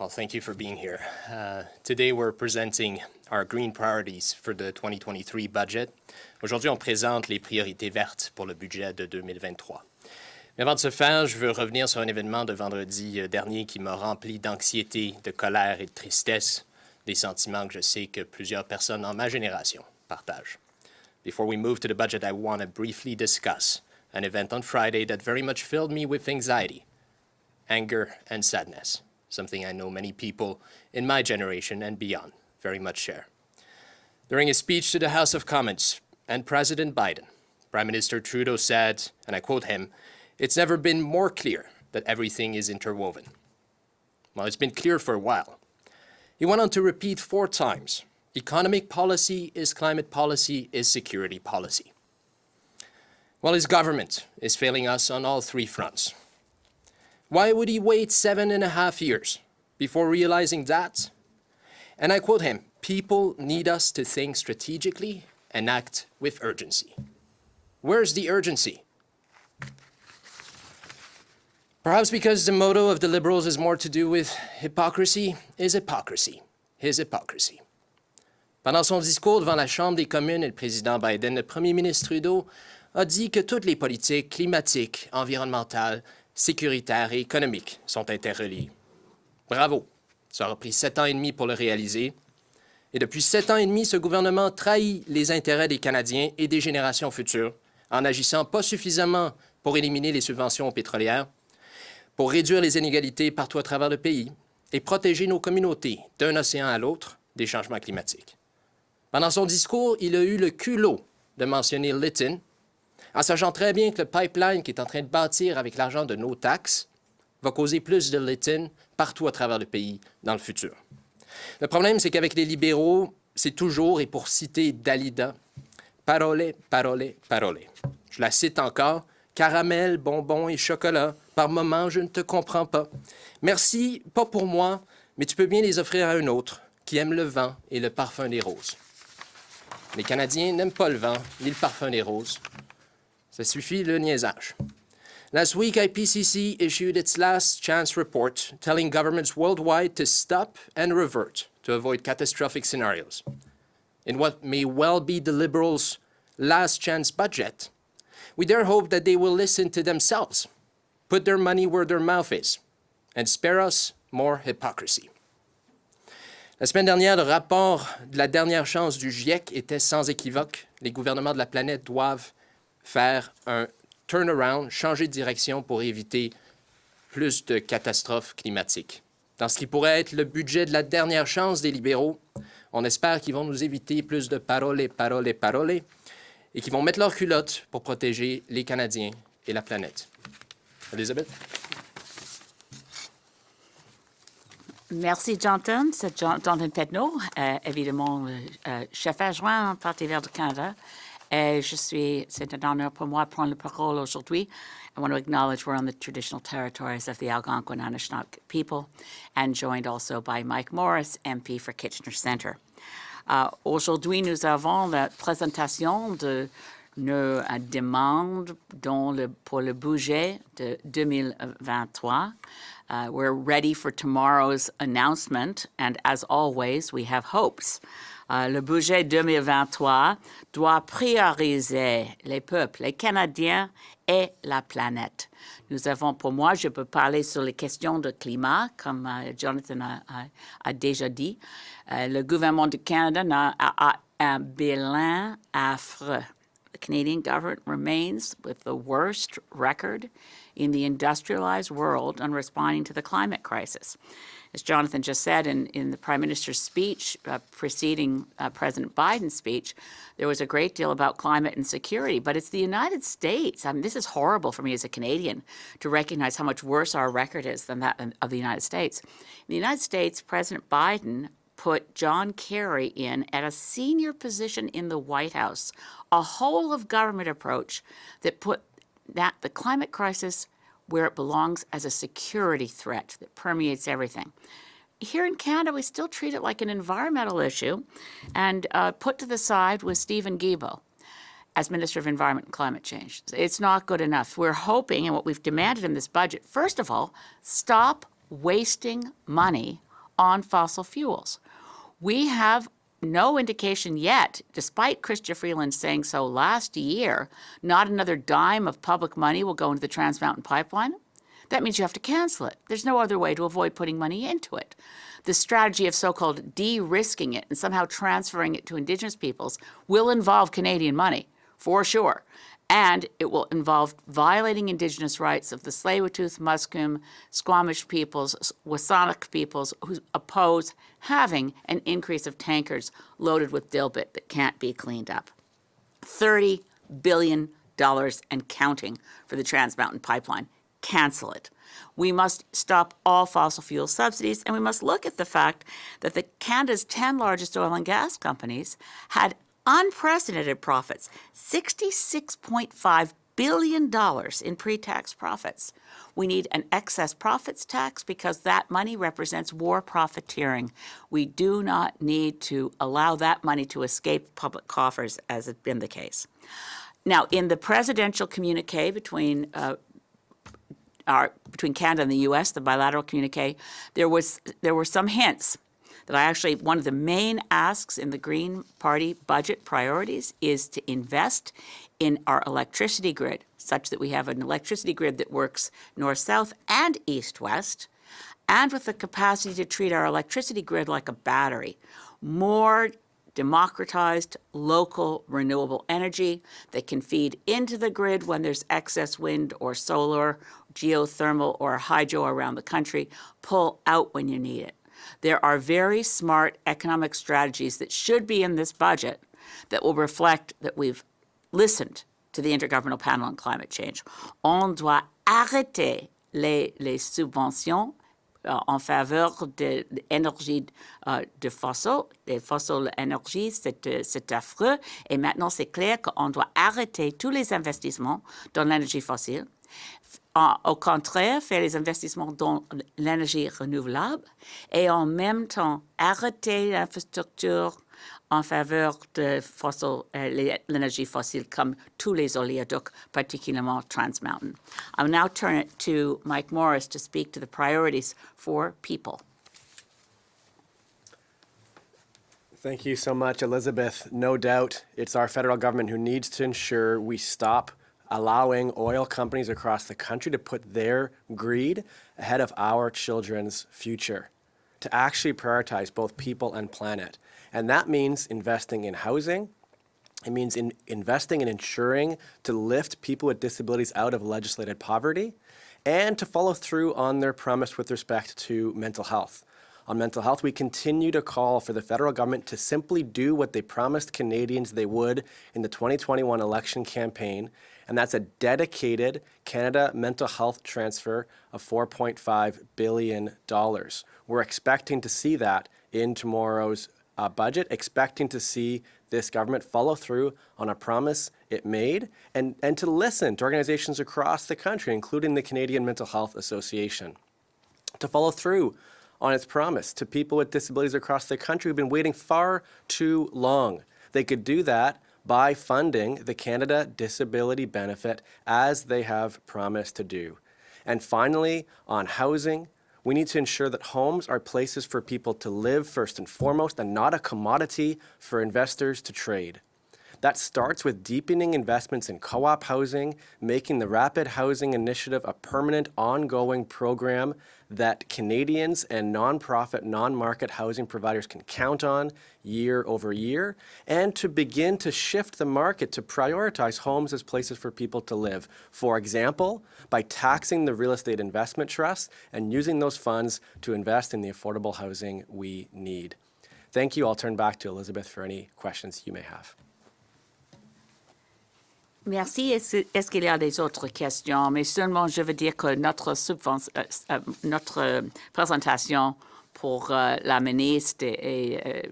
Well, thank you for being here. Today, we're presenting our green priorities for the 2023 budget. Aujourd'hui, on présente les priorités vertes pour le budget de 2023. Mais avant de se faire, je veux revenir sur un événement de vendredi dernier qui m'a rempli d'anxiété, de colère et de tristesse, des sentiments que je sais que plusieurs personnes dans ma génération partagent. Before we move to the budget, I want to briefly discuss an event on Friday that very much filled me with anxiety, anger, and sadness, something I know many people in my generation and beyond very much share. During his speech to the House of Commons and President Biden, Prime Minister Trudeau said, and I quote him, "It's never been more clear that everything is interwoven." Well, it's been clear for a while. He went on to repeat 4 times, economic policy is climate policy is security policy. Well, his government is failing us on all 3 fronts. Why would he wait 7.5 years before realizing that? And I quote him, "People need us to think strategically and act with urgency." Where's the urgency? Perhaps because the motto of the Liberals is more to do with hypocrisy is hypocrisy, his hypocrisy. Pendant son discours devant la Chambre des communes et le président Biden, le premier ministre Trudeau a dit que toutes les politiques climatiques, environnementales, sécuritaires et économiques sont interreliées. Bravo! Ça aura pris 7 ans et demi pour le réaliser. Et depuis 7 ans et demi, ce gouvernement trahit les intérêts des Canadiens et des générations futures en agissant pas suffisamment pour éliminer les subventions pétrolières, pour réduire les inégalités partout à travers le pays et protéger nos communautés d'un océan à l'autre des changements climatiques. Pendant son discours, il a eu le culot de mentionner Lytton, en sachant très bien que le pipeline qu'il est en train de bâtir avec l'argent de nos taxes va causer plus de Lytton partout à travers le pays dans le futur. Le problème, c'est qu'avec les libéraux, c'est toujours, et pour citer Dalida, « parole, parole, parole ». Je la cite encore, « caramel, bonbons et chocolat, par moments, je ne te comprends pas. Merci, pas pour moi, mais tu peux bien les offrir à un autre qui aime le vent et le parfum des roses. » Les Canadiens n'aiment pas le vent ni le parfum des roses. Ça suffit le niaisage. Last week, IPCC issued its last chance report telling governments worldwide to stop and revert to avoid catastrophic scenarios. In what may well be the Liberals' last chance budget, we dare hope that they will listen to themselves, put their money where their mouth is, and spare us more hypocrisy. La semaine dernière, le rapport de la dernière chance du GIEC était sans équivoque. Les gouvernements de la planète doivent faire un turnaround, changer de direction pour éviter plus de catastrophes climatiques. Dans ce qui pourrait être le budget de la dernière chance des libéraux, on espère qu'ils vont nous éviter plus de parole, parole, parole et qu'ils vont mettre leur culotte pour protéger les Canadiens et la planète. Elisabeth? Merci, Jonathan. C'est Jonathan Petneau, évidemment, chef adjoint au Parti vert du Canada. C'est un honneur pour moi de prendre la parole aujourd'hui. I want to acknowledge we're on the traditional territories of the Algonquin Anishinaabe people and joined also by Mike Morris, MP for Kitchener Centre. Aujourd'hui, nous avons la présentation de nos demandes pour le budget de 2023. We're ready for tomorrow's announcement, and as always, we have hopes. Le budget 2023 doit prioriser les peuples, les Canadiens et la planète. Nous avons, pour moi, je peux parler sur les questions de climat, comme Jonathan a déjà dit. Le gouvernement du Canada a un bilan affreux. The Canadian government remains with the worst record in the industrialized world on responding to the climate crisis. As Jonathan just said in the Prime Minister's speech preceding President Biden's speech, there was a great deal about climate and security, but it's the United States. I mean, this is horrible for me as a Canadian to recognize how much worse our record is than that of the United States. In the United States, President Biden put John Kerry in at a senior position in the White House, a whole-of-government approach that put the climate crisis where it belongs as a security threat that permeates everything. Here in Canada, we still treat it like an environmental issue and put to the side with Stephen Guilbeault as Minister of Environment and Climate Change. It's not good enough. We're hoping, and what we've demanded in this budget, first of all, stop wasting money on fossil fuels. We have no indication yet, despite Chrystia Freeland saying so last year, not another dime of public money will go into the Trans Mountain Pipeline. That means you have to cancel it. There's no other way to avoid putting money into it. The strategy of so-called de-risking it and somehow transferring it to Indigenous peoples will involve Canadian money, for sure. And it will involve violating Indigenous rights of the Tsleil-Waututh, Musqueam, Squamish peoples, Wasanic peoples who oppose having an increase of tankers loaded with dilbit that can't be cleaned up. $30 billion and counting for the Trans Mountain Pipeline. Cancel it. We must stop all fossil fuel subsidies, and we must look at the fact that Canada's 10 largest oil and gas companies had unprecedented profits, $66.5 billion in pre-tax profits. We need an excess profits tax because that money represents war profiteering. We do not need to allow that money to escape public coffers, as has been the case. Now, in the presidential communique between Canada and the U.S., the bilateral communique, there were some hints that one of the main asks in the Green Party budget priorities is to invest in our electricity grid, such that we have an electricity grid that works north-south and east-west, and with the capacity to treat our electricity grid like a battery. More democratized, local, renewable energy that can feed into the grid when there's excess wind or solar, geothermal, or hydro around the country, pull out when you need it. There are very smart economic strategies that should be in this budget that will reflect that we've listened to the Intergovernmental Panel on Climate Change. On doit arrêter les subventions en faveur de l'énergie de fossiles. Les fossiles énergies, c'est affreux. Et maintenant, c'est clair qu'on doit arrêter tous les investissements dans l'énergie fossile. Au contraire, faire les investissements dans l'énergie renouvelable et en même temps arrêter l'infrastructure en faveur de l'énergie fossile comme tous les oléoducs, particulièrement Trans Mountain. I will now turn it to Mike Morris to speak to the priorities for people. Thank you so much, Elizabeth. No doubt it's our federal government who needs to ensure we stop allowing oil companies across the country to put their greed ahead of our children's future, to actually prioritize both people and planet. And that means investing in housing. It means investing in ensuring to lift people with disabilities out of legislated poverty and to follow through on their promise with respect to mental health. On mental health, we continue to call for the federal government to simply do what they promised Canadians they would in the 2021 election campaign, and that's a dedicated Canada mental health transfer of $4.5 billion. We're expecting to see that in tomorrow's budget, expecting to see this government follow through on a promise it made and to listen to organizations across the country, including the Canadian Mental Health Association, to follow through on its promise to people with disabilities across the country who've been waiting far too long. They could do that by funding the Canada Disability Benefit as they have promised to do. And finally, on housing, we need to ensure that homes are places for people to live first and foremost and not a commodity for investors to trade. That starts with deepening investments in co-op housing, making the Rapid Housing Initiative a permanent, ongoing program that Canadians and nonprofit, non-market housing providers can count on year over year, and to begin to shift the market to prioritize homes as places for people to live. For example, by taxing the real estate investment trusts and using those funds to invest in the affordable housing we need. Thank you. I'll turn back to Elizabeth for any questions you may have. Merci. Est-ce qu'il y a des autres questions? Mais seulement, je veux dire que notre présentation pour la ministre et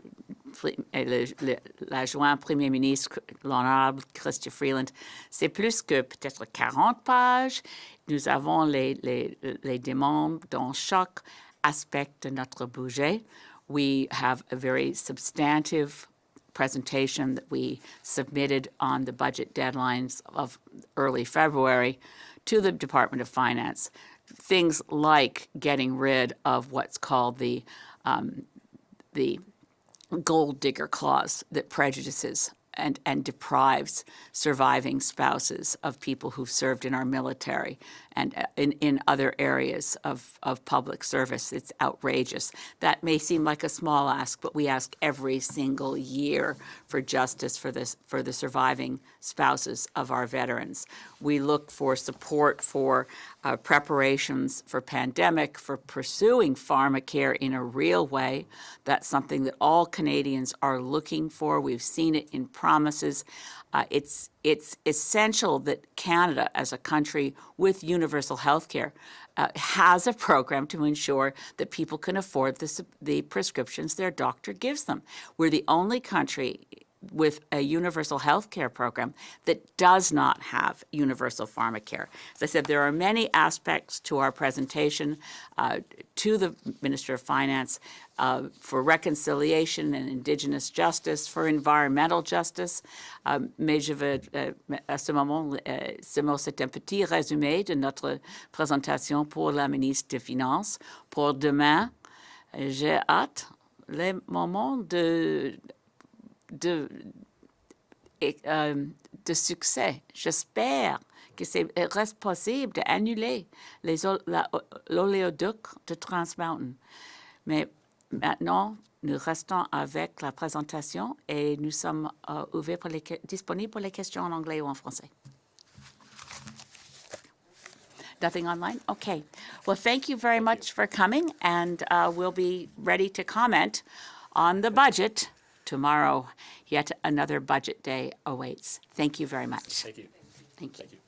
l'adjoint Premier ministre, l'honorable Chrystia Freeland, c'est plus que peut-être 40 pages. Nous avons les demandes dans chaque aspect de notre budget. We have a very substantive presentation that we submitted on the budget deadlines of early February to the Department of Finance. Things like getting rid of what's called the the gold digger clause that prejudices and deprives surviving spouses of people who've served in our military and in other areas of public service. It's outrageous. That may seem like a small ask, but we ask every single year for justice for the surviving spouses of our veterans. We look for support for preparations for pandemic, for pursuing pharmacare in a real way. That's something that all Canadians are looking for. We've seen it in promises. It's essential that Canada, as a country with universal health care, has a program to ensure that people can afford the prescriptions their doctor gives them. We're the only country with a universal health care program that does not have universal pharmacare. As I said, there are many aspects to our presentation to the Minister of Finance for reconciliation and Indigenous justice, for environmental justice. Mais je veux, à ce moment, c'est un petit résumé de notre présentation pour la ministre des Finances. Pour demain, j'ai hâte les moments de succès. J'espère que c'est reste possible d'annuler l'oléoduc de Trans Mountain. Mais maintenant, nous restons avec la présentation et nous sommes ouverts disponibles pour les questions en anglais ou en français. Nothing online? Okay. Well, thank you very much for coming, and we'll be ready to comment on the budget tomorrow. Yet another budget day awaits. Thank you very much. Thank you. Thank you. Thank you.